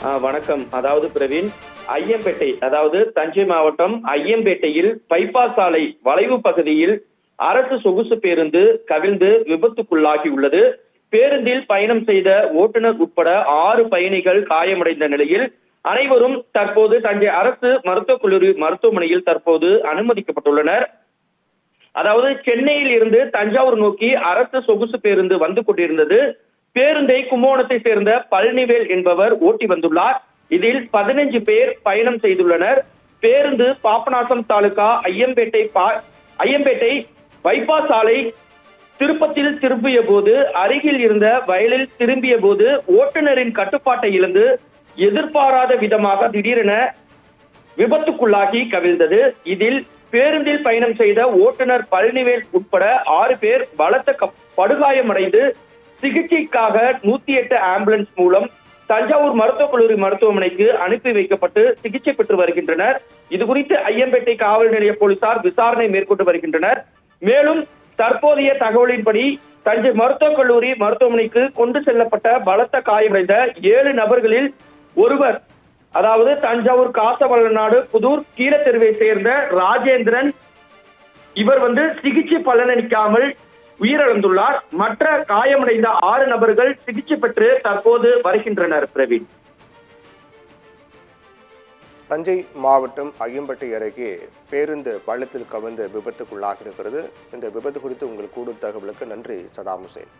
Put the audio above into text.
வணக்கம். அதாவது பிரவீன், ஐயம்பேட்டை அதாவது தஞ்சை மாவட்டம் ஐயம்பேட்டையில் பைபாஸ் சாலை வளைவு பகுதியில் அரசு சொகுசு பேருந்து கவிழ்ந்து விபத்துக்குள்ளாகி உள்ளது. பேருந்தில் பயணம் செய்த ஓட்டுநர் உட்பட 6 பயணிகள் காயமடைந்த நிலையில் அனைவரும் தற்போது தஞ்சை அரசு மருத்துவக் கல்லூரி மருத்துவமனையில் தற்போது அனுமதிக்கப்பட்டுள்ளனர். அதாவது சென்னையில் இருந்து தஞ்சாவூர் நோக்கி அரசு சொகுசு பேருந்து வந்து கொண்டிருந்தது. பேருந்தை கும்பகோணத்தை சேர்ந்த பழனிவேல் என்பவர் ஓட்டி வந்துள்ளார். இதில் 15 பேர் பயணம் செய்துள்ளனர். பேருந்து பாபநாசம் தாலுகா ஐயம்பேட்டை பைபாஸ் சாலை திருப்பத்தில் திரும்பிய போது அருகில் இருந்த வயலில் திரும்பிய போது ஓட்டுநரின் கட்டுப்பாட்டை இழந்து எதிர்பாராத விதமாக திடீரென விபத்துக்குள்ளாகி கவிழ்ந்தது. இதில் பேருந்தில் பயணம் செய்த ஓட்டுநர் பழனிவேல் உட்பட 6 பேர் பலத்த படுகாயமடைந்து சிகிச்சைக்காக 108 ஆம்புலன்ஸ் மூலம் தஞ்சாவூர் மருத்துவக் கல்லூரி மருத்துவமனைக்கு அனுப்பி வைக்கப்பட்டு சிகிச்சை பெற்று வருகின்றனர். இது குறித்து ஐயம்பேட்டை காவல் நிலைய போலீசார் விசாரணை மேற்கொண்டு வருகின்றனர். மேலும் தற்போதைய தகவலின்படி தஞ்சை மருத்துவக் கல்லூரி மருத்துவமனைக்கு கொண்டு செல்லப்பட்ட பலத்த காயமடைந்த 7 நபர்களில் ஒருவர், அதாவது தஞ்சாவூர் காசவளநாடு புதூர் கீழத்தெருவை சேர்ந்த ராஜேந்திரன், இவர் சிகிச்சை பலனளிக்காமல் உயிரிழந்துள்ளார். மற்ற காயமடைந்த 6 நபர்கள் சிகிச்சை பெற்று தற்போது வருகின்றனர். பிரவீன், தஞ்சை மாவட்டம் ஐயம்பேட்டை அருகே பேருந்து பள்ளத்தில் கவிழ்ந்து விபத்துக்குள்ளாகி இருக்கிறது. இந்த விபத்து குறித்து உங்கள் கூடுதல் தகவலுக்கு நன்றி சதாம் ஹுசேன்.